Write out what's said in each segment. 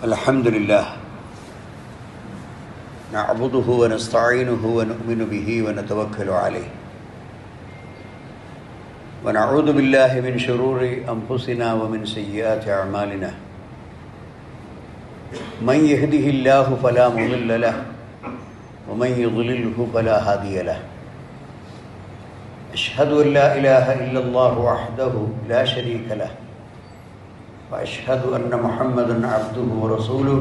الحمدلله نعبده ونستعينه ونؤمن به ونتوكل عليه ونعوذ بالله من شرور أنفسنا ومن سيئات أعمالنا من يهده الله فلا مضل له ومن يضلله فلا هادي له أشهد أن لا إله إلا الله وحده لا شريك له وأشهد أن محمدًا عبده ورسوله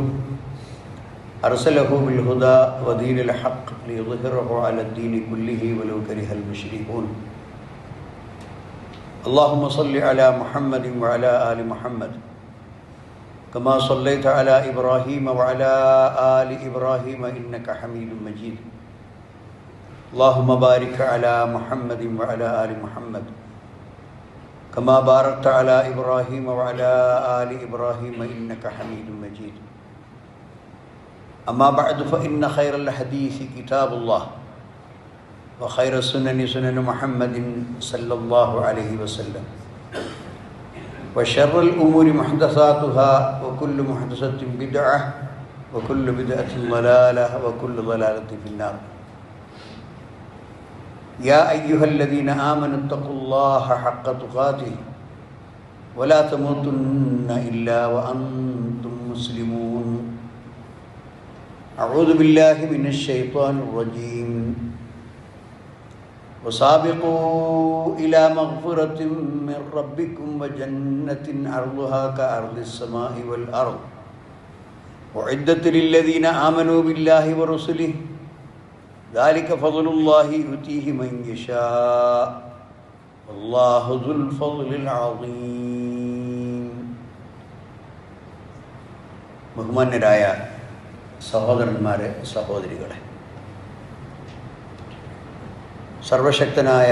أرسله بالهدى ودين الحق ليظهره على الدين كله ولو كره المشركون اللهم صل على محمد وعلى آل محمد كما صليت على إبراهيم وعلى آل إبراهيم إنك حميد مجيد اللهم بارك على محمد وعلى آل محمد كما باركت على إبراهيم وعلى آل إبراهيم إنك حميد مجيد أما بعد فإن خير الحديث كتاب الله وخير السنن سنن محمد صلى الله عليه وسلم وشر الأمور محدثاتها وكل محدثة بدعة وكل بدعة ضلالة وكل ضلالة في النار يا أيها الذين آمنوا اتقوا الله حق تقاته ولا تموتن إلا وأنتم مسلمون أعوذ بالله من الشيطان الرجيم وسابقوا إلى مغفرة من ربكم وجنة عرضها كعرض السماء والأرض أعدت للذين آمنوا بالله ورسله ذلك فضل الله يؤتيه من يشاء والله ذو الفضل العظيم. ബഹുമാന്യരായ സഹോദരന്മാരെ, സഹോദരികളെ, സർവശക്തനായ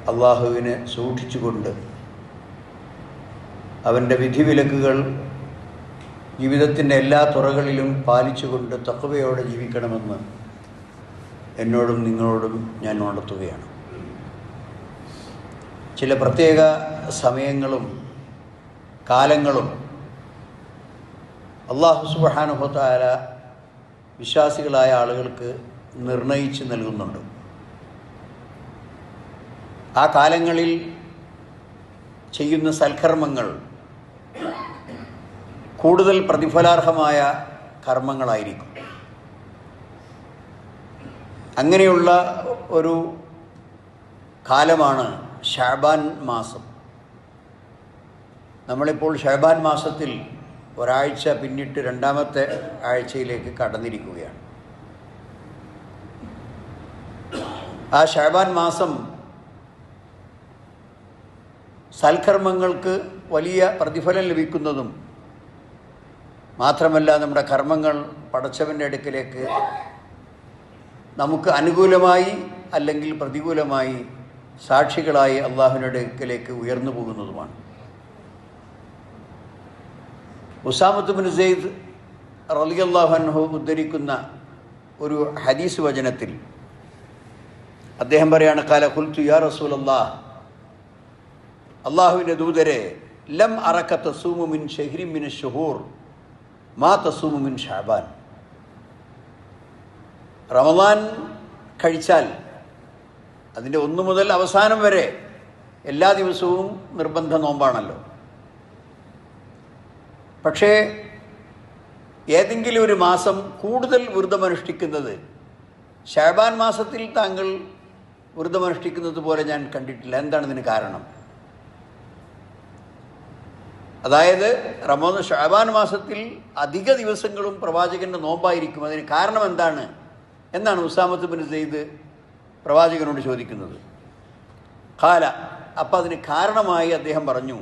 അള്ളാഹുവിനെ സൂക്ഷിച്ചുകൊണ്ട് അവൻ്റെ വിധിവിലക്കുകൾ ജീവിതത്തിൻ്റെ എല്ലാ തുറകളിലും പാലിച്ചുകൊണ്ട് തഖ്വയോടെ ജീവിക്കണമെന്ന് എന്നോടും നിങ്ങളോടും ഞാൻ ഉണർത്തുകയാണ്. ചില പ്രത്യേക സമയങ്ങളും കാലങ്ങളും അല്ലാഹു സുബ്ഹാനഹു വ തആല വിശ്വാസികളായ ആളുകൾക്ക് നിർണയിച്ച് നൽകുന്നുണ്ട്. ആ കാലങ്ങളിൽ ചെയ്യുന്ന സൽക്കർമ്മങ്ങൾ കൂടുതൽ പ്രതിഫലാർഹമായ കർമ്മങ്ങളായിരിക്കും. അങ്ങനെയുള്ള ഒരു കാലമാണ് ശഅബാൻ മാസം. നമ്മളിപ്പോൾ ശഅബാൻ മാസത്തിൽ ഒരാഴ്ച പിന്നിട്ട് രണ്ടാമത്തെ ആഴ്ചയിലേക്ക് കടന്നിരിക്കുകയാണ്. ആ ശഅബാൻ മാസം സൽക്കർമ്മങ്ങൾക്ക് വലിയ പ്രതിഫലം ലഭിക്കുന്നതും മാത്രമല്ല, നമ്മുടെ കർമ്മങ്ങൾ പടച്ചവൻ്റെ അടുക്കലേക്ക് നമുക്ക് അനുകൂലമായി അല്ലെങ്കിൽ പ്രതികൂലമായി സാക്ഷികളായി അള്ളാഹുവിൻ്റെ അടുക്കലേക്ക് ഉയർന്നു പോകുന്നതുമാണ്. ഉസാമത്ത് ബിൻ സെയ്ദ് റളിയല്ലാഹു അൻഹു ഉദ്ധരിക്കുന്ന ഒരു ഹദീസ് വചനത്തിൽ അദ്ദേഹം പറയാണ്, ഖാല ഖുൽതു യാ റസൂലല്ലാഹ്, അള്ളാഹുവിൻ്റെ ദൂതരെ, ലം അറക തസൂമു മിൻ ശഹ്രിൻ മിന ശുഹൂർ മാ തസൂമു മിൻ ശഅബാൻ. റമദാൻ കഴിച്ചാൽ അതിൻ്റെ 1 മുതൽ അവസാനം വരെ എല്ലാ ദിവസവും നിർബന്ധ നോമ്പാണല്ലോ. പക്ഷേ ഏതെങ്കിലും ഒരു മാസം കൂടുതൽ വ്രതമനുഷ്ഠിക്കുന്നത് ശഅബാൻ മാസത്തിൽ താങ്കൾ വ്രതമനുഷ്ഠിക്കുന്നത് പോലെ ഞാൻ കണ്ടിട്ടില്ല. എന്താണ് ഇതിന് കാരണം? അതായത് ശഅബാൻ മാസത്തിൽ അധിക ദിവസങ്ങളും പ്രവാചകൻ്റെ നോമ്പായിരിക്കും. അതിന് കാരണം എന്താണ് എന്നാണ് ഉസാമത്ത് ബിൻ സെയ്ദ് പ്രവാചകനോട് ചോദിക്കുന്നത്. ഖാല, അപ്പം അതിന് കാരണമായി അദ്ദേഹം പറഞ്ഞു,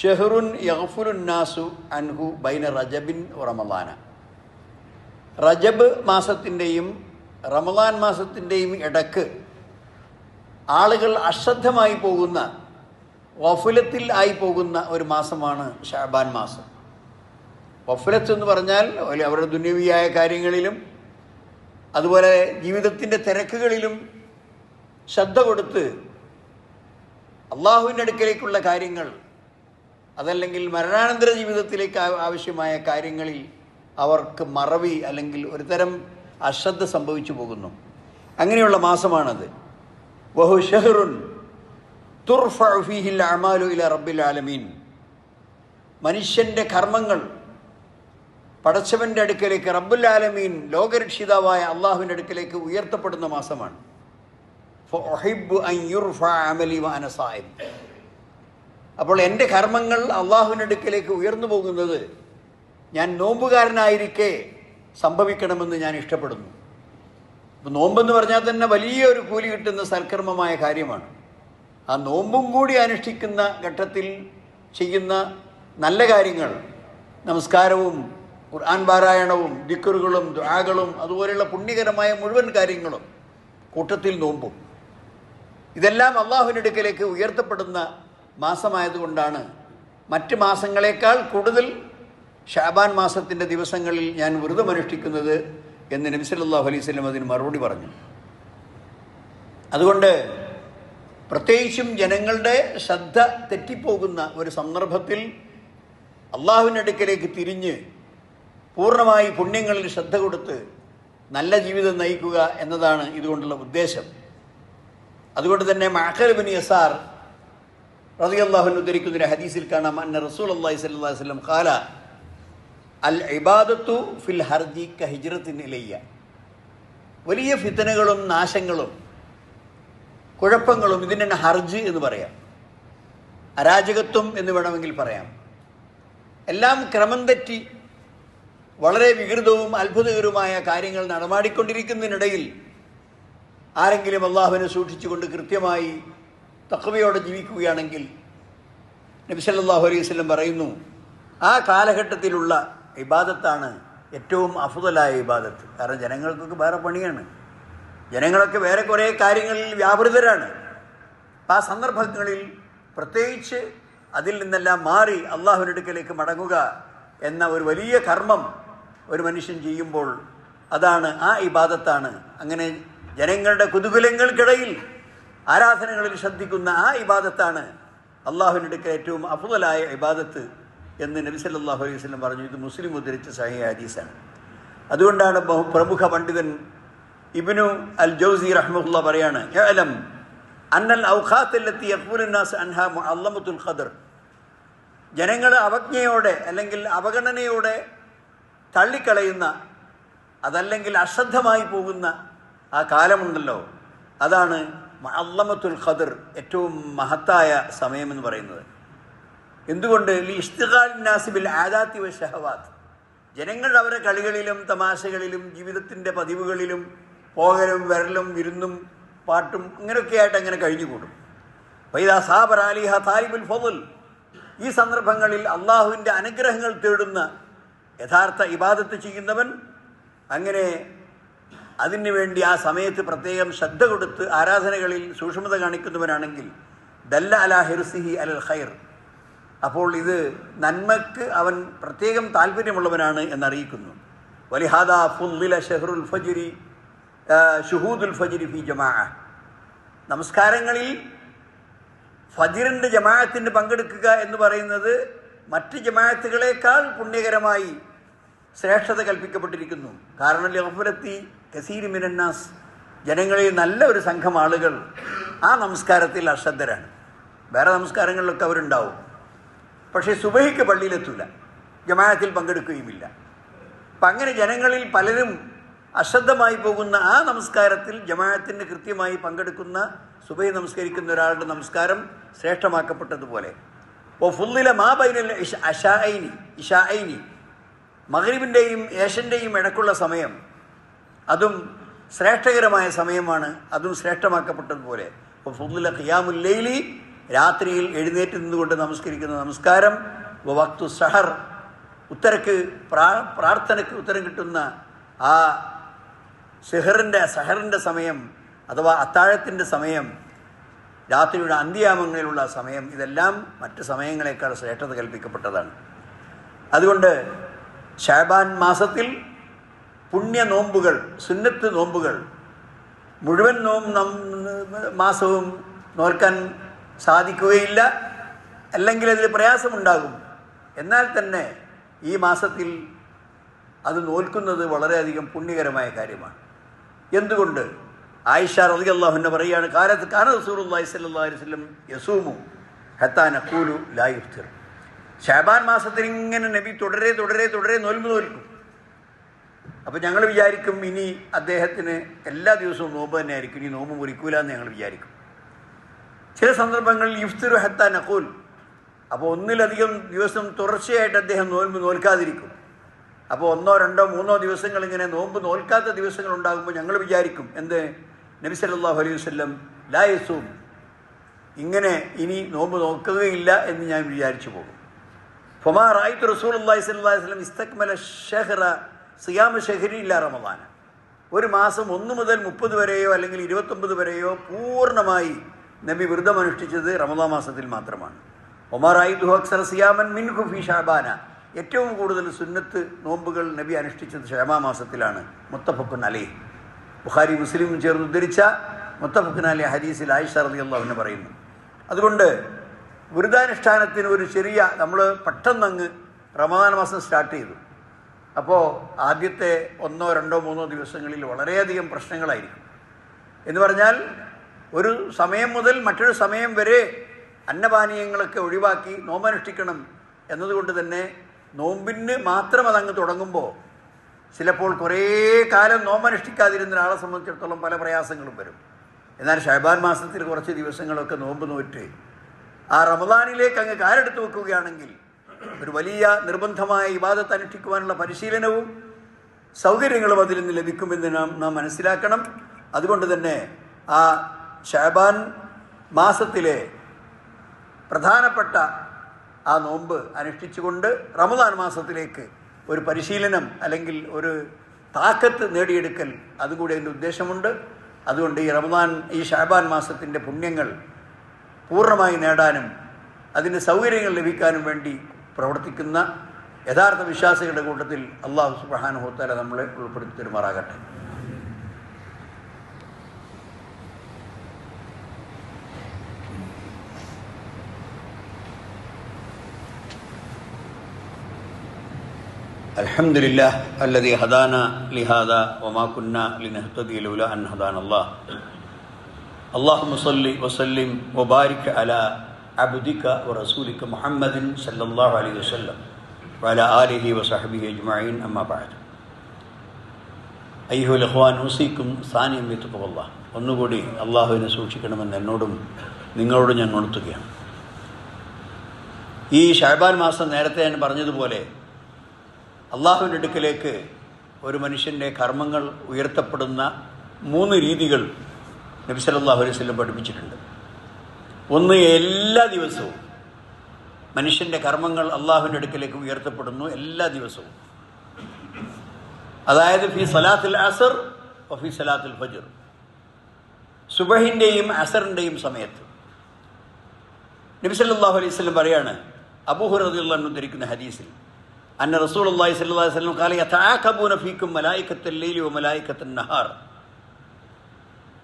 ഷഹ്റുൻ യഗ്ഫുലുൻ നാസു അൻഹു ബൈന റജബിൻ റമളാന. റജബ് മാസത്തിൻ്റെയും റമളാൻ മാസത്തിൻ്റെയും ഇടക്ക് ആളുകൾ അശ്രദ്ധമായി പോകുന്ന, വഫുലത്തിൽ ആയി പോകുന്ന ഒരു മാസമാണ് ശഅബാൻ മാസം. വഫുലത്ത് എന്ന് പറഞ്ഞാൽ അവരുടെ ദുന്യവിയായ കാര്യങ്ങളിലും അതുപോലെ ജീവിതത്തിൻ്റെ തിരക്കുകളിലും ശ്രദ്ധ കൊടുത്ത് അള്ളാഹുവിൻ്റെ അടുക്കലേക്കുള്ള കാര്യങ്ങൾ അതല്ലെങ്കിൽ മരണാനന്തര ജീവിതത്തിലേക്ക് ആവശ്യമായ കാര്യങ്ങളിൽ അവർക്ക് മറവി അല്ലെങ്കിൽ ഒരു തരം അശ്രദ്ധ സംഭവിച്ചു പോകുന്നു. അങ്ങനെയുള്ള മാസമാണത്. വഹു ഷഹ്റുൻ തുർഫഉ ഫീഹിൽ അഅമാലു ഇലാ റബ്ബിൽ ആലമീൻ. മനുഷ്യൻ്റെ കർമ്മങ്ങൾ പടച്ചവൻ്റെ അടുക്കലേക്ക്, റബ്ബുൽ ആലമീൻ ലോകരക്ഷിതാവായ അള്ളാഹുവിൻ്റെ അടുക്കലേക്ക് ഉയർത്തപ്പെടുന്ന മാസമാണ്. ഫഉഹിബ്ബു അൻ യുർഫഅ അമലി വഅന സായിം. അപ്പോൾ എൻ്റെ കർമ്മങ്ങൾ അള്ളാഹുവിൻ്റെ അടുക്കലേക്ക് ഉയർന്നു പോകുന്നത് ഞാൻ നോമ്പുകാരനായിരിക്കെ സംഭവിക്കണമെന്ന് ഞാൻ ഇഷ്ടപ്പെടുന്നു. അപ്പോൾ നോമ്പെന്ന് പറഞ്ഞാൽ തന്നെ വലിയൊരു കൂലി കിട്ടുന്ന സൽക്കർമ്മമായ കാര്യമാണ്. ആ നോമ്പും കൂടി അനുഷ്ഠിക്കുന്ന ഘട്ടത്തിൽ ചെയ്യുന്ന നല്ല കാര്യങ്ങൾ, നമസ്കാരവും ഖുർആൻ പാരായണവും ദിക്റുകളും ദുആകളും അതുപോലെയുള്ള പുണ്യകരമായ മുഴുവൻ കാര്യങ്ങളും, കൂട്ടത്തിൽ നോമ്പും, ഇതെല്ലാം അള്ളാഹുവിൻ്റെ അടുക്കലേക്ക് ഉയർത്തപ്പെടുന്ന മാസമായതുകൊണ്ടാണ് മറ്റ് മാസങ്ങളെക്കാൾ കൂടുതൽ ഷഅബാൻ മാസത്തിൻ്റെ ദിവസങ്ങളിൽ ഞാൻ വ്രതമനുഷ്ഠിക്കുന്നത് എന്ന് നബി സല്ലല്ലാഹു അലൈഹി വസല്ലം അതിന് മറുപടി പറഞ്ഞു. അതുകൊണ്ട് പ്രത്യേകിച്ചും ജനങ്ങളുടെ ശ്രദ്ധ തെറ്റിപ്പോകുന്ന ഒരു സന്ദർഭത്തിൽ അള്ളാഹുവിൻ്റെ അടുക്കലേക്ക് തിരിഞ്ഞ് പൂർണ്ണമായി പുണ്യങ്ങളിൽ ശ്രദ്ധ കൊടുത്ത് നല്ല ജീവിതം നയിക്കുക എന്നതാണ് ഇതുകൊണ്ടുള്ള ഉദ്ദേശം. അതുകൊണ്ട് തന്നെ മഅഖൽ ഇബ്നു യസാർ റളിയല്ലാഹു അൻഹു ഉദ്ധരിക്കുന്ന ഒരു ഹദീസിൽ കാണാം, അന്ന റസൂലുള്ളാഹി സ്വല്ലല്ലാഹു അലൈഹി വസല്ലം ഖാല അൽ ഇബാദത്തു ഫിൽ ഹർജി കഹിജ്റത്തിൻ ഇലയ്യ. വലിയ ഫിത്തനകളും നാശങ്ങളും കുഴപ്പങ്ങളും ഇതിനെ ഹർജ് എന്ന് പറയാം, അരാജകത്വം എന്ന് വേണമെങ്കിൽ പറയാം. എല്ലാം ക്രമം തെറ്റി വളരെ വികൃതവും അത്ഭുതകരവുമായ കാര്യങ്ങൾ നടമാടിക്കൊണ്ടിരിക്കുന്നതിനിടയിൽ ആരെങ്കിലും അള്ളാഹുവിനെ സൂക്ഷിച്ചുകൊണ്ട് കൃത്യമായി തഖ്വയോടെ ജീവിക്കുകയാണെങ്കിൽ നബി സല്ലല്ലാഹു അലൈഹി വസല്ലം പറയുന്നു, ആ കാലഘട്ടത്തിലുള്ള ഇബാദത്താണ് ഏറ്റവും അഫ്ദലായ ഇബാദത്ത്. കാരണം ജനങ്ങൾക്കൊക്കെ വേറെ പണിയാണ്, ജനങ്ങളൊക്കെ വേറെ കുറേ കാര്യങ്ങളിൽ വ്യാപൃതരാണ്. ആ സന്ദർഭങ്ങളിൽ പ്രത്യേകിച്ച് അതിൽ നിന്നെല്ലാം മാറി അള്ളാഹുവിൻ്റെ അടുക്കലേക്ക് മടങ്ങുക എന്ന ഒരു വലിയ കർമ്മം ഒരു മനുഷ്യൻ ചെയ്യുമ്പോൾ അതാണ്, ആ ഇബാദത്താണ്. അങ്ങനെ ജനങ്ങളുടെ കുതൂഹലങ്ങൾക്കിടയിൽ ആരാധനകളിൽ ശ്രദ്ധിക്കുന്ന ആ ഇബാദത്താണ് അള്ളാഹുവിൻ്റെ അടുക്കൽ ഏറ്റവും അഫ്ദലായ ഇബാദത്ത് എന്ന് നബി സല്ലല്ലാഹു അലൈഹി വസല്ലം പറഞ്ഞു. ഇത് മുസ്ലിം ഉദ്ധരിച്ച സഹീഹ് ഹദീസാണ്. അതുകൊണ്ടാണ് പ്രമുഖ പണ്ഡിതൻ ഇബ്നു അൽ ജൗസി റഹ്മഹുല്ലാ പറയാണ്, യഅലം അന്നൽ ഔഖാത്ത് അല്ലത്തി യഖൂലു നാസ് അൻഹാ മുഅല്ലമത്തുൽ ഖദർ. ജനങ്ങൾ അവജ്ഞയോടെ അല്ലെങ്കിൽ അവഗണനയോടെ തള്ളിക്കളയുന്ന, അതല്ലെങ്കിൽ അശ്രദ്ധമായി പോകുന്ന ആ കാലമുണ്ടല്ലോ, അതാണ് മുഅല്ലമത്തുൽ ഖദർ, ഏറ്റവും മഹത്തായ സമയമെന്ന് പറയുന്നത്. എന്തുകൊണ്ട്? ലി ഇഷ്തിഗാലിൻ നാസി ബിൽ ആദാത്തി വശഹവാത്ത്. ജനങ്ങൾ അവരുടെ കളികളിലും തമാശകളിലും ജീവിതത്തിൻ്റെ പതിവുകളിലും പോകലും വരലും വിരുന്നും പാട്ടും ഇങ്ങനെയൊക്കെയായിട്ട് അങ്ങനെ കഴിഞ്ഞുകൂടും. ഫൈദാ സാബറ അലിഹ താലിബുൽ ഫളൽ. ഈ സന്ദർഭങ്ങളിൽ അള്ളാഹുവിൻ്റെ അനുഗ്രഹങ്ങൾ തേടുന്ന യഥാർത്ഥ ഇബാദത്ത് ചെയ്യുന്നവൻ, അങ്ങനെ അതിനു വേണ്ടി ആ സമയത്ത് പ്രത്യേകം ശ്രദ്ധ കൊടുത്ത് ആരാധനകളിൽ സൂക്ഷ്മത കാണിക്കുന്നവനാണെങ്കിൽ ദല്ല അലാ ഹിർസിഹി അലൽ ഖൈർ, അപ്പോൾ ഇത് നന്മക്ക് അവൻ പ്രത്യേകം താല്പര്യമുള്ളവനാണ് എന്നറിയിക്കുന്നു. വലിഹാദാ ഫുദ്ദില ഷഹ്റുൽ ഫജ്രി ഷുഹൂദുൽ ഫജ്രി ഫി ജമാഅ. നമസ്കാരങ്ങളിൽ ഫജ്റിൻ്റെ ജമാഅത്തിന് പങ്കെടുക്കുക എന്ന് പറയുന്നത് മറ്റ് ജമാഅത്തുകളേക്കാൾ പുണ്യകരമായി ശ്രേഷ്ഠത കൽപ്പിക്കപ്പെട്ടിരിക്കുന്നു. കാരണം ലഗ്ഫലത്തി കസീരി മിനന്നാസ്, ജനങ്ങളിൽ നല്ല ഒരു സംഘം ആളുകൾ ആ നമസ്കാരത്തിൽ അശ്രദ്ധരാണ്. വേറെ നമസ്കാരങ്ങളിലൊക്കെ അവരുണ്ടാവും, പക്ഷേ സുബഹിക്ക് പള്ളിയിലെത്തൂല, ജമാഅത്തിൽ പങ്കെടുക്കുകയുമില്ല. അപ്പം അങ്ങനെ ജനങ്ങളിൽ പലരും അശ്രദ്ധമായി പോകുന്ന ആ നമസ്കാരത്തിൽ ജമാഅത്തിന് കൃത്യമായി പങ്കെടുക്കുന്ന, സുബഹി നമസ്കരിക്കുന്ന ഒരാളുടെ നമസ്കാരം ശ്രേഷ്ഠമാക്കപ്പെട്ടതുപോലെ ഫുദ്ദില മാ ബൈനൽ ഇശാഅൈനി, മഗ്രിബിൻ്റെയും ഏഷൻ്റെയും ഇടക്കുള്ള സമയം, അതും ശ്രേഷ്ഠകരമായ സമയമാണ്, അതും ശ്രേഷ്ഠമാക്കപ്പെട്ടതുപോലെ ഫുദ്ദില ഖിയാമുൽ ലൈലി, രാത്രിയിൽ എഴുന്നേറ്റ് നിന്നുകൊണ്ട് നമസ്കരിക്കുന്ന നമസ്കാരം, വഖ്തു സഹർ, പ്രാർത്ഥനയ്ക്ക് ഉത്തരം കിട്ടുന്ന ആ സഹറിൻ്റെ സമയം അഥവാ അത്താഴത്തിൻ്റെ സമയം, രാത്രിയുടെ അന്ത്യയാമങ്ങളിലുള്ള സമയം, ഇതെല്ലാം മറ്റ് സമയങ്ങളെക്കാൾ ശ്രേഷ്ഠത കൽപ്പിക്കപ്പെട്ടതാണ്. അതുകൊണ്ട് ശഅബാൻ മാസത്തിൽ പുണ്യ നോമ്പുകൾ, സുന്നത്ത് നോമ്പുകൾ, മുഴുവൻ മാസവും നോൽക്കാൻ സാധിക്കുകയില്ല. അല്ലെങ്കിൽ അതിൽ പ്രയാസമുണ്ടാകും. എന്നാൽ തന്നെ ഈ മാസത്തിൽ അത് നോൽക്കുന്നത് വളരെയധികം പുണ്യകരമായ കാര്യമാണ്. എന്തുകൊണ്ട്? ആയിഷ റളിയല്ലാഹു അൻഹ പറയുകയാണ്, കാന റസൂലുള്ളാഹി സ്വല്ലല്ലാഹു അലൈഹി വസല്ലം യസൂമു ഹത്താ നഖൂലു ലാ യുഫ്തിർ. ശഅബാൻ മാസത്തിൽ ഇങ്ങനെ നബി തുടരെ നോൽമ്പ് നോൽക്കും. അപ്പോൾ ഞങ്ങൾ വിചാരിക്കും ഇനി അദ്ദേഹത്തിന് എല്ലാ ദിവസവും നോമ്പ് തന്നെ ആയിരിക്കും, ഇനി നോമ്പ് മുറിക്കൂല എന്ന് ഞങ്ങൾ വിചാരിക്കും. ചില സന്ദർഭങ്ങളിൽ യുഫ്തിറു ഹത്താ നഖൂൽ, അപ്പോൾ ഒന്നിലധികം ദിവസം തുടർച്ചയായിട്ട് അദ്ദേഹം നോൽമ്പ് നോൽക്കാതിരിക്കും. അപ്പോൾ 1, 2, 3 ദിവസങ്ങൾ ഇങ്ങനെ നോമ്പ് നോൽക്കാത്ത ദിവസങ്ങൾ ഉണ്ടാകുമ്പോൾ ഞങ്ങൾ വിചാരിക്കും എന്ത്, നബി സല്ലല്ലാഹു അലൈഹി വസല്ലം ലാ യസൂം, ഇങ്ങനെ ഇനി നോമ്പ് നോക്കുകയില്ല എന്ന് ഞാൻ വിചാരിച്ചു പോകും. ഫമാ റഅയ്തു റസൂലുള്ളാഹി സ്വല്ലല്ലാഹു അലൈഹി വസല്ലം ഇസ്തക്മല ശഹ്റ സിയാമ ശഹ്രി ഇല്ലാ റമദാന. ഒരു മാസം 1 മുതൽ 30 വരെയോ അല്ലെങ്കിൽ 29 വരെയോ പൂർണ്ണമായി നബി വ്രതം അനുഷ്ഠിച്ചത് റമദാൻ മാസത്തിൽ മാത്രമാണ്. ഒമാ റഅയ്തു അക്സറ സിയാമൻ മിൻഹു ഫീ ശഅബാന, ഏറ്റവും കൂടുതൽ സുന്നത്ത് നോമ്പുകൾ നബി അനുഷ്ഠിച്ചത് ശഅബാൻ മാസത്തിലാണ്. മുത്തഫഖുൻ അലൈഹി, ബുഖാരി മുസ്ലിമും ചേർന്ന് ഉദ്ധരിച്ച മുത്തഫഖുൻ അലൈഹി ഹദീസിൽ ആയിഷ റളിയല്ലാഹു അൻഹ പറയുന്നു. അതുകൊണ്ട് വ്രതാനുഷ്ഠാനത്തിന് ഒരു ചെറിയ, നമ്മൾ പെട്ടെന്നങ്ങ് റമദാൻ മാസം സ്റ്റാർട്ട് ചെയ്തു. അപ്പോൾ ആദ്യത്തെ 1, 2, 3 ദിവസങ്ങളിൽ വളരെയധികം പ്രശ്നങ്ങളായിരിക്കും. എന്ന് പറഞ്ഞാൽ ഒരു സമയം മുതൽ മറ്റൊരു സമയം വരെ അന്നപാനീയങ്ങളൊക്കെ ഒഴിവാക്കി നോമ്പനുഷ്ഠിക്കണം എന്നതുകൊണ്ട് തന്നെ നോമ്പിന് മാത്രം അതങ്ങ് തുടങ്ങുമ്പോൾ ചിലപ്പോൾ കുറേ കാലം നോമ്പനുഷ്ഠിക്കാതിരുന്ന ഒരാളെ സംബന്ധിച്ചിടത്തോളം പല പ്രയാസങ്ങളും വരും. എന്നാൽ ശഅബാൻ മാസത്തിൽ കുറച്ച് ദിവസങ്ങളൊക്കെ നോമ്പ് നോറ്റ് ആ റമദാനിലേക്ക് അങ്ങ് കാലെടുത്ത് വെക്കുകയാണെങ്കിൽ ഒരു വലിയ നിർബന്ധമായ ഇബാദത്ത് അനുഷ്ഠിക്കുവാനുള്ള പരിശീലനവും സൗകര്യങ്ങളും അതിൽ നിന്ന് ലഭിക്കുമെന്ന് നാം മനസ്സിലാക്കണം. അതുകൊണ്ട് തന്നെ ആ ശഅബാൻ മാസത്തിലെ പ്രധാനപ്പെട്ട ആ നോമ്പ് അനുഷ്ഠിച്ചുകൊണ്ട് റമദാൻ മാസത്തിലേക്ക് ഒരു പരിശീലനം അല്ലെങ്കിൽ ഒരു താക്കത്ത് നേടിയെടുക്കൽ, അതുകൂടി അതിൻ്റെ ഉദ്ദേശമുണ്ട്. അതുകൊണ്ട് ഈ ശഅബാൻ മാസത്തിൻ്റെ പുണ്യങ്ങൾ പൂർണ്ണമായി നേടാനും അതിൻ്റെ സൗകര്യങ്ങൾ ലഭിക്കാനും വേണ്ടി പ്രവർത്തിക്കുന്ന യഥാർത്ഥ വിശ്വാസികളുടെ കൂട്ടത്തിൽ അല്ലാഹു സുബ്ഹാനഹു വ തആല നമ്മളെ ഉൾപ്പെടുത്തി തരുമാറാകട്ടെ. അൽഹംദുലില്ലാഹ് അല്ലദീ ഹദാനാ ലിഹാദാ വമാ കുന്നാ ലിനഹ്തദിയ ലൗലാ അൻ ഹദാനല്ലാഹ്. അല്ലാഹുമ്മ സ്വല്ലി വസല്ലിം വബാരിക് അലാ അബ്ദിക വറസൂലിക മുഹമ്മദിൻ സല്ലല്ലാഹു അലൈഹി വസല്ലം വഅലാ ആലിഹി വസഹ്ബിഹി അജ്മഈൻ. അമ്മാ ബഅദ്. അയ്യുഹൽ ഇഖ്വാൻ, ഉസീക്കും സാനിയം ബിത്തഖ്വല്ലാഹ്. ഒന്നുകൂടി അള്ളാഹുവിനെ സൂക്ഷിക്കണമെന്ന് എന്നോടും നിങ്ങളോടും ഞാൻ ഉണർത്തുകയാണ്. ഈ ശഅബാൻ മാസം നേരത്തെ ഞാൻ പറഞ്ഞതുപോലെ അള്ളാഹുവിൻ്റെ അടുക്കലേക്ക് ഒരു മനുഷ്യൻ്റെ കർമ്മങ്ങൾ ഉയർത്തപ്പെടുന്ന 3 രീതികൾ നബി സല്ലല്ലാഹു അലൈഹി വസല്ലം പഠിപ്പിച്ചിട്ടുണ്ട്. ഒന്ന്, എല്ലാ ദിവസവും മനുഷ്യൻ്റെ കർമ്മങ്ങൾ അള്ളാഹുവിൻ്റെ അടുക്കലേക്ക് ഉയർത്തപ്പെടുന്നു, എല്ലാ ദിവസവും. അതായത് ഫി സലാത്തുൽ അസ്ർ വഫി സലാത്തുൽ ഫജ്ർ, സുബഹിൻ്റെയും അസറിൻ്റെയും സമയത്ത്. നബി സല്ലല്ലാഹു അലൈഹി വസല്ലം പറയാണ്, അബൂ ഹുറൈറ റളിയല്ലാഹു അൻഹു ഉദ്ധരിക്കുന്ന ഹദീസിൽ, അന്ന റസൂലുള്ളാഹി സ്വല്ലല്ലാഹു അലൈഹി വസല്ലം ഖാല യതആഖബൂന ഫീകും മലായികത്തുൽ ലൈലി വ മലായികത്തുൻ നഹാർ.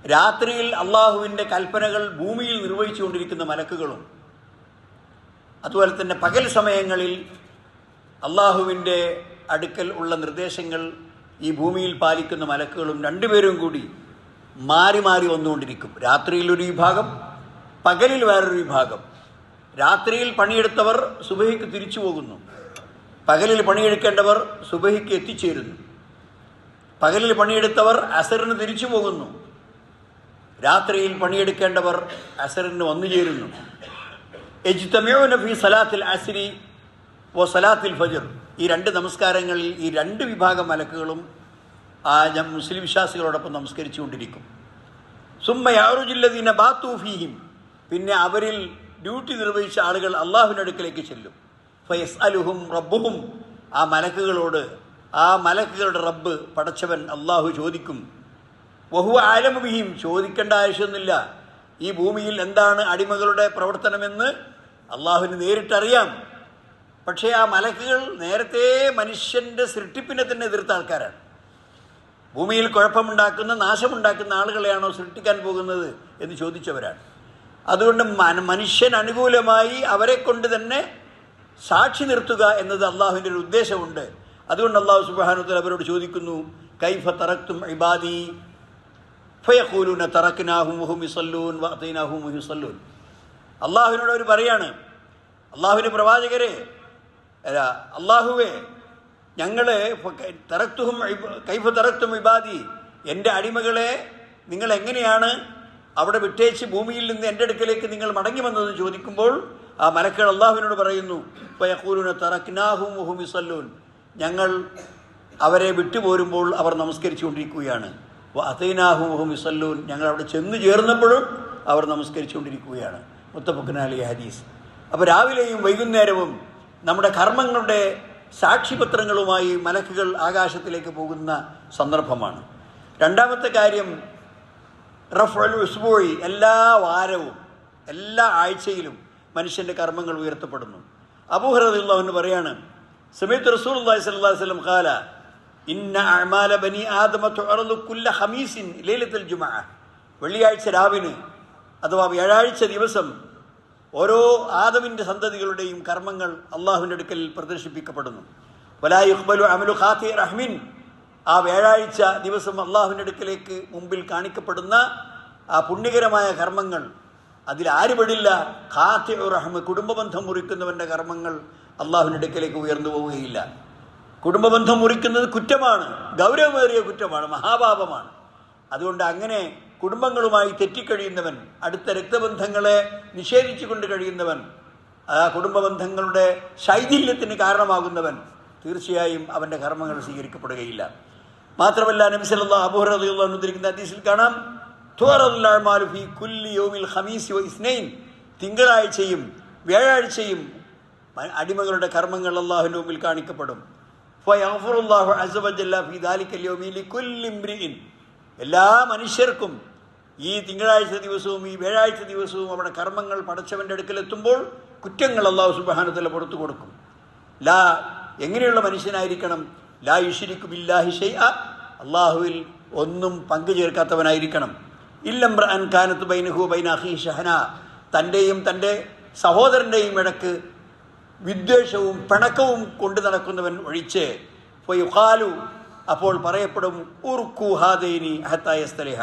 രാത്രിയിൽ അള്ളാഹുവിൻ്റെ കൽപ്പനകൾ ഭൂമിയിൽ നിർവഹിച്ചുകൊണ്ടിരിക്കുന്ന മലക്കുകളും അതുപോലെ തന്നെ പകൽ സമയങ്ങളിൽ അള്ളാഹുവിൻ്റെ അടുക്കൽ ഉള്ള നിർദ്ദേശങ്ങൾ ഈ ഭൂമിയിൽ പാലിക്കുന്ന മലക്കുകളും രണ്ടുപേരും കൂടി മാറി മാറി വന്നുകൊണ്ടിരിക്കും. രാത്രിയിൽ ഒരു വിഭാഗം, പകലിൽ വേറൊരു വിഭാഗം. രാത്രിയിൽ പണിയെടുത്തവർ സുബഹിക്ക് തിരിച്ചു പോകുന്നു, പകലിൽ പണിയെടുക്കേണ്ടവർ സുബഹിക്ക് എത്തിച്ചേരുന്നു. പകലിൽ പണിയെടുത്തവർ അസറിന് തിരിച്ചു പോകുന്നു, രാത്രിയിൽ പണിയെടുക്കേണ്ടവർ അസറിന് വന്നു ചേരുന്നു. യജ്തമിഊന ഫീ സലാത്തിൽ അസ്രി വ സലാത്തിൽ ഫജ്ർ, ഈ 2 നമസ്കാരങ്ങളിൽ ഈ 2 വിഭാഗം മലക്കുകളും മുസ്ലിം വിശ്വാസികളോടൊപ്പം നമസ്കരിച്ചുകൊണ്ടിരിക്കും. സുമ്മ യഅറുജുല്ലദീന ബാതു ഫീഹിം, പിന്നെ അവരിൽ ഡ്യൂട്ടി നിർവഹിച്ച ആളുകൾ അള്ളാഹുവിൻ്റെ അടുക്കലേക്ക് ചെല്ലും. ഫയസ്അലുഹും റബ്ബുഹും, ആ മലക്കുകളോട് ആ മലക്കുകളുടെ റബ്ബ് പടച്ചവൻ അള്ളാഹു ചോദിക്കും. വഹുവ അഅലമു ബിഹിം, ചോദിക്കേണ്ട ആവശ്യമൊന്നുമില്ല. ഈ ഭൂമിയിൽ എന്താണ് അടിമകളുടെ പ്രവർത്തനമെന്ന് അള്ളാഹുവിന് നേരിട്ടറിയാം. പക്ഷേ ആ മലക്കുകൾ നേരത്തെ മനുഷ്യൻ്റെ സൃഷ്ടിപ്പിനെ തന്നെ എതിർത്ത ആൾക്കാരാണ്. ഭൂമിയിൽ കുഴപ്പമുണ്ടാക്കുന്ന നാശമുണ്ടാക്കുന്ന ആളുകളെയാണോ സൃഷ്ടിക്കാൻ പോകുന്നത് എന്ന് ചോദിച്ചവരാണ്. അതുകൊണ്ട് മനുഷ്യൻ അനുകൂലമായി അവരെ കൊണ്ട് തന്നെ സാക്ഷി നിർത്തുക എന്നത് അള്ളാഹുവിൻ്റെ ഒരു ഉദ്ദേശമുണ്ട്. അതുകൊണ്ട് അള്ളാഹു സുബ്ഹാനഹു വ തആല അവരോട് ചോദിക്കുന്നു, കൈഫ തറക്തും ഇബാദി ഫയഖൂലൂന തറക്നാഹും വഹും യുസല്ലൂൻ വഅതൈനാഹും വഹും യുസല്ലൂൻ. അള്ളാഹുവിനോട് അവർ പറയാണ്, അള്ളാഹുവിൻ്റെ പ്രവാചകരെ, അള്ളാഹുവേ, ഞങ്ങളെ കൈഫ തറക്തും ഇബാദി, എൻ്റെ അടിമകളെ നിങ്ങൾ എങ്ങനെയാണ് അവിടെ വിട്ടേച്ച് ഭൂമിയിൽ നിന്ന് എൻ്റെ അടുക്കലേക്ക് നിങ്ങൾ മടങ്ങി വന്നതെന്ന് ചോദിക്കുമ്പോൾ ആ മലക്കുകൾ അള്ളാഹുവിനോട് പറയുന്നു, ഫയഖൂലൂന തറക്നാഹും വഹും യുസല്ലൂൻ, ഞങ്ങൾ അവരെ വിട്ടുപോരുമ്പോൾ അവർ നമസ്കരിച്ചു കൊണ്ടിരിക്കുകയാണ്. വഅതൈനാഹും വഹും യുസല്ലൂൻ, ഞങ്ങൾ അവിടെ ചെന്ന് ചേർന്നപ്പോഴും അവർ നമസ്കരിച്ചു കൊണ്ടിരിക്കുകയാണ്. മുത്തഫഖുൻ അലൈഹി ഹദീസ്. അപ്പോൾ രാവിലെയും വൈകുന്നേരവും നമ്മുടെ കർമ്മങ്ങളുടെ സാക്ഷിപത്രങ്ങളുമായി മലക്കുകൾ ആകാശത്തിലേക്ക് പോകുന്ന സന്ദർഭമാണ്. രണ്ടാമത്തെ കാര്യം, റഫ്ഉൽ ഉസ്ബൂഇ, എല്ലാ വാരവും എല്ലാ ആഴ്ചയിലും മനുഷ്യൻ്റെ കർമ്മങ്ങൾ ഉയർത്തപ്പെടുന്നു. അബൂ ഹുറൈറ റളിയല്ലാഹു അൻഹു പറയാണ്, സമയത്ത് റസൂലുള്ളാഹി സ്വല്ലല്ലാഹു അലൈഹി വസല്ലം ഖാല ഇന്ന അഅമാല ബനി ആദമ തുഅറദു കുല്ല ഖമീസിൻ ലൈലത്തുൽ ജുമുഅ. വെള്ളിയാഴ്ച രാവിന് അഥവാ വ്യാഴാഴ്ച ദിവസം ഓരോ ആദമിൻ്റെ സന്തതികളുടെയും കർമ്മങ്ങൾ അള്ളാഹുവിൻ്റെ അടുക്കൽ പ്രദർശിപ്പിക്കപ്പെടുന്നു. വലാ യുഖ്ബലു അമലു ഖാതി റഹ്മിൻ, ആ വ്യാഴാഴ്ച ദിവസം അള്ളാഹുവിൻ്റെ അടുക്കലേക്ക് മുമ്പിൽ കാണിക്കപ്പെടുന്ന ആ പുണ്യകരമായ കർമ്മങ്ങൾ അതിൽ ആര് പെടില്ല? ഖാതി റഹ്മ, കുടുംബബന്ധം മുറിക്കുന്നവൻ്റെ കർമ്മങ്ങൾ അള്ളാഹുവിൻ്റെ അടുക്കലേക്ക് ഉയർന്നു പോവുകയില്ല. കുടുംബബന്ധം മുറിക്കുന്നത് കുറ്റമാണ്, ഗൗരവമേറിയ കുറ്റമാണ്, മഹാപാപമാണ്. അതുകൊണ്ട് അങ്ങനെ കുടുംബങ്ങളുമായി തെറ്റിക്കഴിയുന്നവൻ, അടുത്ത രക്തബന്ധങ്ങളെ നിഷേധിച്ചുകൊണ്ട് കഴിയുന്നവൻ, ആ കുടുംബബന്ധങ്ങളുടെ ശൈഥില്യത്തിന് കാരണമാകുന്നവൻ, തീർച്ചയായും അവൻ്റെ കർമ്മങ്ങൾ സ്വീകരിക്കപ്പെടുകയില്ല. മാത്രമല്ല നബി സല്ലല്ലാഹു അബൂ ഹുറൈറ റളിയല്ലാഹു അൻഹു ഉദ്ധരിക്കുന്ന ഹദീസിൽ കാണാം, തുഅറദുൽ അഅമാലു ഫീ കുല്ലി യൗമിൽ ഖമീസ് വ ഇസ്നൈൻ, തിങ്കളാഴ്ചയും വ്യാഴാഴ്ചയും അടിമകളുടെ കർമ്മങ്ങൾ അല്ലാഹുവിൻ്റെ മുമ്പിൽ കാണിക്കപ്പെടും. ഫയഗ്ഫിറുല്ലാഹു അസ്സ വജല്ല ഫീ ദാലിക്കൽ യൗമി ലികുല്ലി ഇംറിഇൻ, എല്ലാ മനുഷ്യർക്കും ഈ തിങ്കളാഴ്ച ദിവസവും ഈ വ്യാഴാഴ്ച ദിവസവും അവിടെ കർമ്മങ്ങൾ പടച്ചവൻ്റെ അടുക്കലെത്തുമ്പോൾ കുറ്റങ്ങൾ അല്ലാഹു സുബ്ഹാനഹു വ തആല പുറത്തു കൊടുക്കും. എങ്ങനെയുള്ള മനുഷ്യനായിരിക്കണം? ലാ യുശ്രികു ബില്ലാഹി ഷൈഅ, അള്ളാഹുവിൽ ഒന്നും പങ്കു ചേർക്കാത്തവനായിരിക്കണം. ഇല്ലംറഅൻ കാനത്ത് ബൈനഹു ബൈന അഖീഹി ഷഹന, തൻ്റെയും തൻ്റെ സഹോദരൻ്റെയും ഇടക്ക് വിദ്വേഷവും പിണക്കവും കൊണ്ടു നടക്കുന്നവൻ ഒഴിച്ച്, ഫയുഖാലു, അപ്പോൾ പറയപ്പെടും, ഉർക്കു ഹാദൈനി ഹത്താ യസ്തലിഹ,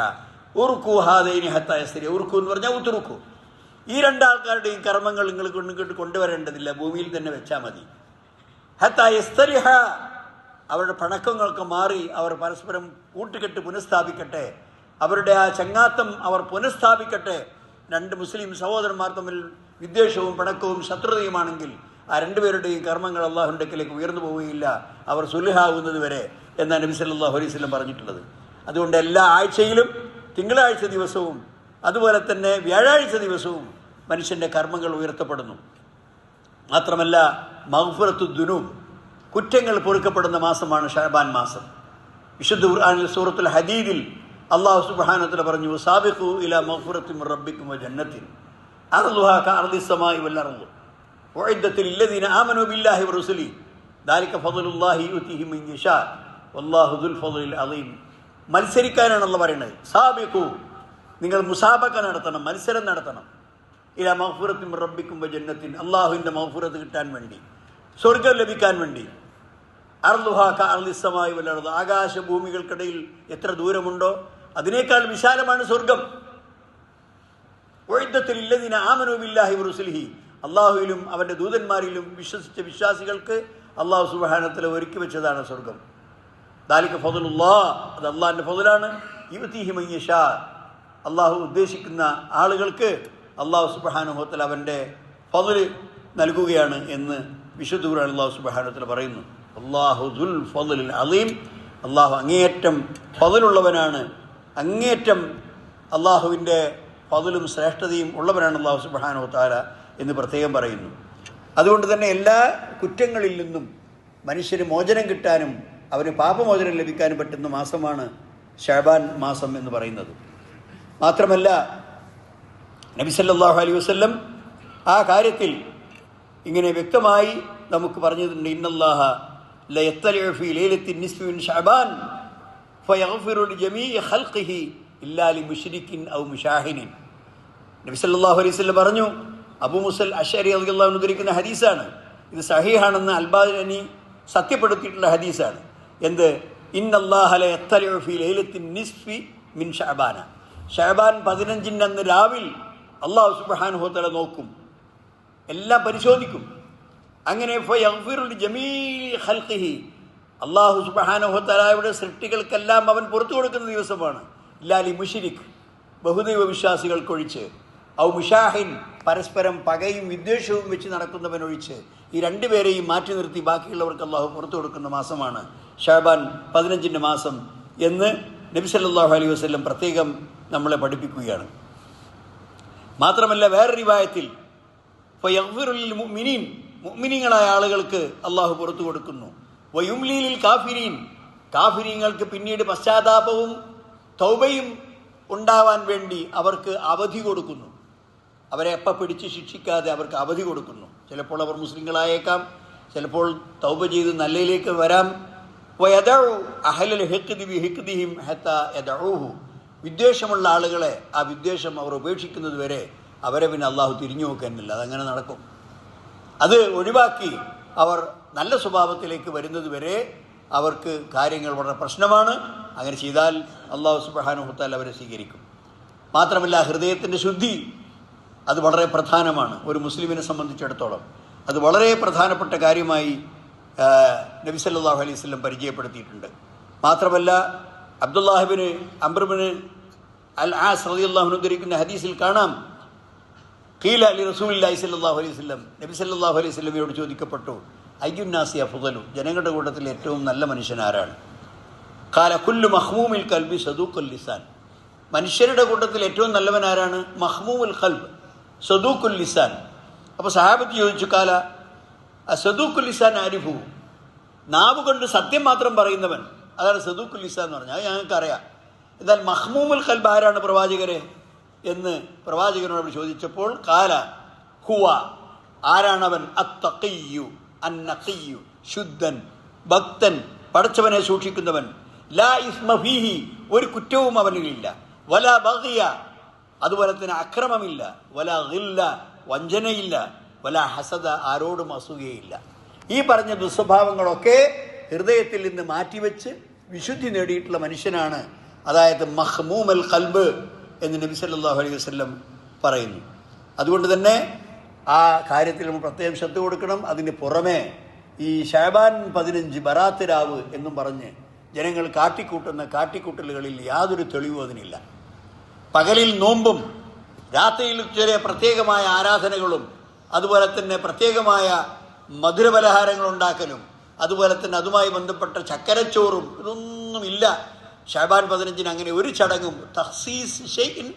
ഉർക്കു ഹാദൈനി ഹത്താ യസ്തലിഹ. ഉർക്കു എന്ന് പറഞ്ഞാൽ ഉത്തുറുക്കു, ഈ രണ്ടാൾക്കാരുടെയും കർമ്മങ്ങൾ നിങ്ങൾ കൊണ്ടുവരേണ്ടതില്ല, ഭൂമിയിൽ തന്നെ വെച്ചാൽ മതി. ഹത്താ യസ്തലിഹ, അവരുടെ പണക്കങ്ങളൊക്കെ മാറി അവർ പരസ്പരം കൂട്ടുകെട്ട് പുനഃസ്ഥാപിക്കട്ടെ, അവരുടെ ആ ചങ്ങാത്തം അവർ പുനഃസ്ഥാപിക്കട്ടെ. രണ്ട് മുസ്ലിം സഹോദരന്മാർ തമ്മിൽ വിദ്വേഷവും പിണക്കവും ശത്രുതയുമാണെങ്കിൽ ആ രണ്ടുപേരുടെയും കർമ്മങ്ങൾ അള്ളാഹുവിൻ്റെ അടുക്കലേക്ക് ഉയർന്നു പോവുകയില്ല, അവർ സുൽഹാവുന്നത് വരെ എന്നാണ് നബി സല്ലല്ലാഹു അലൈഹി വസല്ലം പറഞ്ഞിട്ടുള്ളത്. അതുകൊണ്ട് എല്ലാ ആഴ്ചയിലും തിങ്കളാഴ്ച ദിവസവും അതുപോലെ തന്നെ വ്യാഴാഴ്ച ദിവസവും മനുഷ്യൻ്റെ കർമ്മങ്ങൾ ഉയർത്തപ്പെടുന്നു. മാത്രമല്ല മഗ്ഫിറത്തു ദുനൂബ്, കുറ്റങ്ങൾ പൊറുക്കപ്പെടുന്ന മാസമാണ് ശഅബാൻ മാസം. വിശുദ്ധ ഖുർആനിൽ സൂറത്തുൽ ഹദീദിൽ അല്ലാഹു സുബ്ഹാനഹു വ തആല പറഞ്ഞു, സാബിഖു ഇലാ മഗ്ഫിറത്തിൻ മിർ റബ്ബിക്കും വ ജന്നത്തിൻ അർളുഹാ കഅർദിസ് സമാഇ വൽ അർള് ഉഇദ്ദത ലില്ലദീന ആമനൂ ബില്ലാഹി വ റസൂലിഹി ദാലിക ഫദ്ലുല്ലാഹി യുതിഹി മൻ യശാ വല്ലാഹു ദുൽ ഫദ്ലിൽ അളീം. മത്സരിക്കാനാണ് അല്ലാഹു പറയുന്നത്. സാബിഖു, നിങ്ങൾ മുസാബഖ നടത്തണം, മത്സരം നടത്തണം. ഇലാ മഗ്ഫിറത്തിൻ മിർ റബ്ബിക്കും വ ജന്നത്തിൻ, അല്ലാഹുവിൻ്റെ മഗ്ഫിറത്ത് കിട്ടാൻ വേണ്ടി, സ്വർഗം ലഭിക്കാൻ വേണ്ടി. അർളുഹാ കഅർദിസ് സമാഇ വൽ അർള്, ആകാശഭൂമികൾക്കിടയിൽ എത്ര ദൂരമുണ്ടോ അതിനേക്കാൾ വിശാലമാണ് സ്വർഗം. ഉഇദ്ദത ലില്ലദീന ആമനൂ ബില്ലാഹി വ റസൂലിഹി, അള്ളാഹുവിലും അവൻ്റെ ദൂതന്മാരിലും വിശ്വസിച്ച വിശ്വാസികൾക്ക് അള്ളാഹു സുബ്ഹാനഹു വ തആല ഒരുക്കി വെച്ചതാണ് സ്വർഗം. ദാലിക ഫദ്ലുല്ലാഹ്, അത് അള്ളാഹിൻ്റെ ഫദ്ലാണ്. യുതിഹി മൻ യശാ, അള്ളാഹു ഉദ്ദേശിക്കുന്ന ആളുകൾക്ക് അള്ളാഹു സുബ്ഹാനഹു വ തആല അവൻ്റെ ഫദ്ല് നൽകുകയാണ് എന്ന് വിശുദ്ധ ഖുർആനിൽ അള്ളാഹു സുബ്ഹാനഹു വ തആല പറയുന്നു. അല്ലാഹു ദുൽ ഫദ്ലിൽ അളീം, അള്ളാഹു അങ്ങേയറ്റം ഫദ്ലുള്ളവനാണ്, അങ്ങേയറ്റം അള്ളാഹുവിൻ്റെ ഫദ്ലും ശ്രേഷ്ഠതയും ഉള്ളവനാണ് അള്ളാഹു സുബ്ഹാനഹു വ തആല എന്ന് പ്രത്യേകം പറയുന്നു. അതുകൊണ്ട് തന്നെ എല്ലാ കുറ്റങ്ങളിൽ നിന്നും മനുഷ്യന് മോചനം കിട്ടാനും അവന് പാപമോചനം ലഭിക്കാനും പറ്റുന്ന മാസമാണ് ശഅബാൻ മാസം എന്ന് പറയുന്നത്. മാത്രമല്ല നബി സല്ലല്ലാഹു അലൈഹി വസല്ലം ആ കാര്യത്തിൽ ഇങ്ങനെ വ്യക്തമായി നമുക്ക് പറഞ്ഞിട്ടുണ്ട്, ഇന്നല്ലാഹ ലയത്തലിഉ ഫീ ലൈലത്തിൻ നിസ്ഫി മിൻ ശഅബാൻ ഫയഗ്ഫിറു ലിജമീഇ ഖൽഖിഹി ഇല്ലാ ലിമുശ്രിക്കിൻ ഔ മുശാഹിനിൻ. നബി സല്ലല്ലാഹു അലൈഹി വസല്ലം പറഞ്ഞു, അബൂ മുസൽ അശ്അരി റളിയല്ലാഹു അൻഹു ഉദ്ധരിക്കുന്ന ഹദീസാണ്, ഇത് സഹീഹാണെന്ന് അൽബാനി സത്യപ്പെടുത്തിയിട്ടുള്ള ഹദീസാണ്. എന്ത്? ഇന്നല്ലാഹ ലയത്തലിഉ ഫീ ലൈലത്തിൻ നിസ്ഫി മിൻ ശഅബാന, ശഅബാൻ 15 അന്ന് രാവിൽ അല്ലാഹു സുബ്ഹാനഹു വ തആല നോക്കും, എല്ലാം പരിശോധിക്കും. അങ്ങനെ ഫയഗ്ഫിറു ലിജമീഇ ഖൽഖിഹി, അല്ലാഹു സുബ്ഹാനഹു വ തആലയുടെ സൃഷ്ടികൾക്കെല്ലാം അവൻ പുറത്തു കൊടുക്കുന്ന ദിവസമാണ്. ഇല്ലാ ലി മുശ്രിക്, ബഹുദൈവ വിശ്വാസികൾക്കൊഴിച്ച്, ഔ മുഷാഹിൻ, പരസ്പരം പകയും വിദ്വേഷവും വെച്ച് നടക്കുന്നവനൊഴിച്ച്, ഈ രണ്ടുപേരെയും മാറ്റി നിർത്തി ബാക്കിയുള്ളവർക്ക് അള്ളാഹു പുറത്തു കൊടുക്കുന്ന മാസമാണ് ശഅബാൻ 15 മാസം എന്ന് നബി സല്ലല്ലാഹു അലൈഹി വസല്ലം പ്രത്യേകം നമ്മളെ പഠിപ്പിക്കുകയാണ്. മാത്രമല്ല വേറെ റിവായത്തിൽ ഫയഗ്ഫിറു ലിൽ മുഅ്മിനീൻ, മുഅ്മിനീങ്ങളായ ആളുകൾക്ക് അള്ളാഹു പുറത്തു കൊടുക്കുന്നു. വയുംലി ലിൽ കാഫിരീൻ, കാഫിരീങ്ങൾക്ക് പിന്നീട് പശ്ചാത്താപവും തൗബയും ഉണ്ടാവാൻ വേണ്ടി അവർക്ക് അവധി കൊടുക്കുന്നു. അവരെ എപ്പോൾ പിടിച്ച് ശിക്ഷിക്കാതെ അവർക്ക് അവധി കൊടുക്കുന്നു. ചിലപ്പോൾ അവർ മുസ്ലിങ്ങളായേക്കാം, ചിലപ്പോൾ തൗബ ചെയ്ത് നല്ലയിലേക്ക് വരാം. വയദഉ അഹ്ലൽ ഹിഖ്ദി ബിഹിഖ്ദിഹിം ഹത്താ യദഉഹു, വിദ്വേഷമുള്ള ആളുകളെ ആ വിദ്വേഷം അവർ ഉപേക്ഷിക്കുന്നത് വരെ അവരെ പിന്നെ അള്ളാഹു തിരിഞ്ഞു നോക്കാനില്ല, അതങ്ങനെ നടക്കും. അത് ഒഴിവാക്കി അവർ നല്ല സ്വഭാവത്തിലേക്ക് വരുന്നത് വരെ അവർക്ക് കാര്യങ്ങൾ വളരെ പ്രശ്നമാണ്. അങ്ങനെ ചെയ്താൽ അള്ളാഹു സുബ്ഹാനഹു വ തആല അവരെ സ്വീകരിക്കും. മാത്രമല്ല ഹൃദയത്തിൻ്റെ ശുദ്ധി അത് വളരെ പ്രധാനമാണ് ഒരു മുസ്ലിമിനെ സംബന്ധിച്ചിടത്തോളം. അത് വളരെ പ്രധാനപ്പെട്ട കാര്യമായി നബി സല്ലല്ലാഹു അലൈഹി വസല്ലം പരിചയപ്പെടുത്തിയിട്ടുണ്ട്. മാത്രമല്ല അബ്ദുല്ലാഹിബ്നു അംർ ഇബ്നു അൽ ആസ് റളിയല്ലാഹു അൻഹു ഉദ്ധരിക്കുന്ന ഹദീസിൽ കാണാം, ഖീല ലി റസൂലില്ലാഹി സ്വല്ലല്ലാഹു അലൈഹി വസല്ലം, നബി സല്ലല്ലാഹു അലൈഹി വസല്ലമയോട് ചോദിക്കപ്പെട്ടു, അയ്യുന്നാസി അഫ്ളു, ജനങ്ങളുടെ കൂട്ടത്തിൽ ഏറ്റവും നല്ല മനുഷ്യൻ ആരാണ്? ഖാല കുല്ലു മഖ്മൂമിൽ ഖൽബി സദൂഖുൽ ലിസാൻ, മനുഷ്യരുടെ കൂട്ടത്തിൽ ഏറ്റവും നല്ലവൻ ആരാണ്? മഖ്മൂമുൽ ഖൽബ് സദൂഖുൽ ലിസാൻ. അപ്പോൾ സഹാബത്ത് ചോദിച്ചു, ഖാല സദൂഖുൽ ലിസാൻ ആരിഫു, നാവ് കൊണ്ട് സത്യം മാത്രം പറയുന്നവൻ, അതാണ് സദൂഖുൽ ലിസാൻ എന്ന് പറഞ്ഞാൽ. അത് ഞങ്ങൾക്കറിയാം. എന്നാൽ മഖ്മൂമുൽ ഖൽബ് ആരാണ് പ്രവാചകരെ എന്ന് പ്രവാചകനോട് ചോദിച്ചപ്പോൾ ഖാല ഹുവ, ആരാണവൻ? അത്തഖിയ്യു അന്നഖിയ്യു, ശുദ്ധൻ ഭക്തൻ, പടച്ചവനെ സൂക്ഷിക്കുന്നവൻ. ലാ ഇസ്മ ഫീഹി, ഒരു കുറ്റവും അവനിലില്ല. വലാ ബഗിയ, അതുപോലെ തന്നെ അക്രമമില്ല. വലാ ഗില്ല, വഞ്ചനയില്ല. വലാ ഹസദ, ആരോടും അസൂയയില്ല. ഈ പറഞ്ഞ ദുസ്വഭാവങ്ങളൊക്കെ ഹൃദയത്തിൽ നിന്ന് മാറ്റിവെച്ച് വിശുദ്ധി നേടിയിട്ടുള്ള മനുഷ്യനാണ്, അതായത് മഖ്മൂമൽ ഖൽബ് എന്ന് നബി സല്ലല്ലാഹു അലൈഹി വസല്ലം പറയുന്നു. അതുകൊണ്ട് തന്നെ ആ കാര്യത്തിൽ നമ്മൾ പ്രത്യേകം ശ്രദ്ധ കൊടുക്കണം. അതിന് പുറമെ ഈ ശഅബാൻ 15 ബറാത്ത് രാവ് എന്നും പറഞ്ഞ് ജനങ്ങൾ കാട്ടിക്കൂട്ടുന്ന കാട്ടിക്കൂട്ടലുകളിൽ യാതൊരു തെളിവും അതിനില്ല. പകലിൽ നോമ്പും രാത്രിയിൽ ചില പ്രത്യേകമായ ആരാധനകളും അതുപോലെ തന്നെ പ്രത്യേകമായ മധുരപലഹാരങ്ങൾ ഉണ്ടാക്കലും അതുപോലെ തന്നെ അതുമായി ബന്ധപ്പെട്ട ചക്കരച്ചോറും ഇതൊന്നുമില്ല. ശഅബാൻ 15 അങ്ങനെ ഒരു ചടങ്ങും തഖ്സീസ് ഷൈഇൻ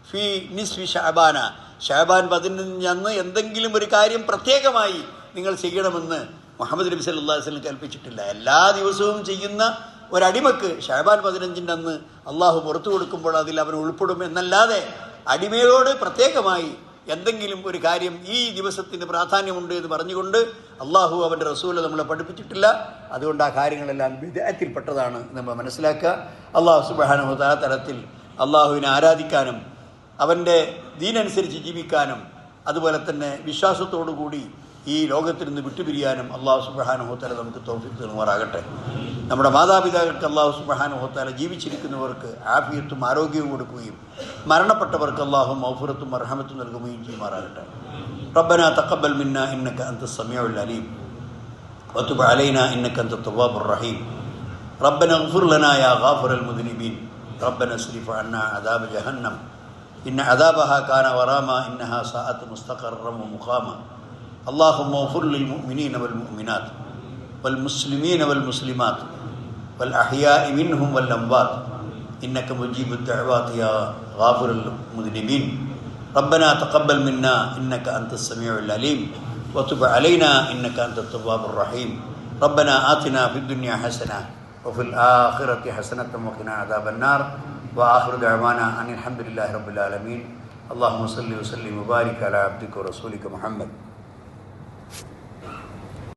ഫീ നിസ്ഫി ശഅബാന, ശഅബാൻ 15 അന്ന് എന്തെങ്കിലും ഒരു കാര്യം പ്രത്യേകമായി നിങ്ങൾ ചെയ്യണമെന്ന് മുഹമ്മദ് നബി സല്ലല്ലാഹു അലൈഹി വസല്ലം കൽപ്പിച്ചിട്ടില്ല. എല്ലാ ദിവസവും ചെയ്യുന്ന ഒരടിമക്ക് ശഅബാൻ 15 അന്ന് അള്ളാഹു പുറത്തു കൊടുക്കുമ്പോൾ അതിൽ അവൻ ഉൾപ്പെടും എന്നല്ലാതെ അടിമയോട് പ്രത്യേകമായി എന്തെങ്കിലും ഒരു കാര്യം ഈ ദിവസത്തിന് പ്രാധാന്യമുണ്ട് എന്ന് പറഞ്ഞുകൊണ്ട് അള്ളാഹു അവൻ്റെ റസൂൽ നമ്മളെ പഠിപ്പിച്ചിട്ടില്ല. അതുകൊണ്ട് ആ കാര്യങ്ങളെല്ലാം ബിദ്അത്തിൽപ്പെട്ടതാണ് നമ്മൾ മനസ്സിലാക്കുക. അള്ളാഹു സുബ്ഹാനഹു വ തആല തലത്തിൽ അള്ളാഹുവിനെ ആരാധിക്കാനും അവൻ്റെ ദീനനുസരിച്ച് ജീവിക്കാനും അതുപോലെ തന്നെ വിശ്വാസത്തോടു കൂടി ഈ ലോകത്തിൽ നിന്ന് വിട്ടുപിരിയാനും അള്ളാഹു സുബ്ഹാനഹു വ തആല നമുക്ക് തൗഫീഖ് നൽകുമാറാകട്ടെ. നമ്മുടെ മാതാപിതാക്കൾക്ക് അള്ളാഹു സുബ്ഹാനഹു വ തആല ജീവിച്ചിരിക്കുന്നവർക്ക് ആഫിയത്തും ആരോഗ്യവും കൊടുക്കുകയും മരണപ്പെട്ടവർക്ക് അള്ളാഹു മഗ്ഫിറത്തും മർഹമത്തും നൽകുകയും ചെയ്യുമാറാകട്ടെ. റബ്ബനാ തഖബ്ബൽ മിന്നാ ഇന്നക അൻതസ് സമീഉൽ അലീം വതുബ് അലൈനാ ഇന്നക അൻതത് തവ്വാബുർ റഹീം. റബ്ബനാ ഇഗ്ഫിർ ലനാ യാ ഗാഫിറൽ മുദ്നിബീൻ. റബ്ബനാ സ്രിഫ് അന്നാ അദാബ ജഹന്നം ഇന്ന അദാബഹാ കാന ഗറാമാ ഇന്നഹാ സാഅത് മുസ്തഖറൻ വമുഖാമാ. اللهم اغفر للمؤمنين والمؤمنات والمسلمين والمسلمات والأحياء منهم والأموات إنك مجيب الدعوات يا غافر المذنبين. ربنا تقبل منا إنك أنت السميع العليم وتب علينا إنك أنت التواب الرحيم. ربنا آتنا في الدنيا حسنة وفي الآخرة حسنة وقنا عذاب النار. وآخر دعوانا أن الحمد لله رب العالمين. اللهم صل وسلم وبارك على عبدك ورسولك محمد.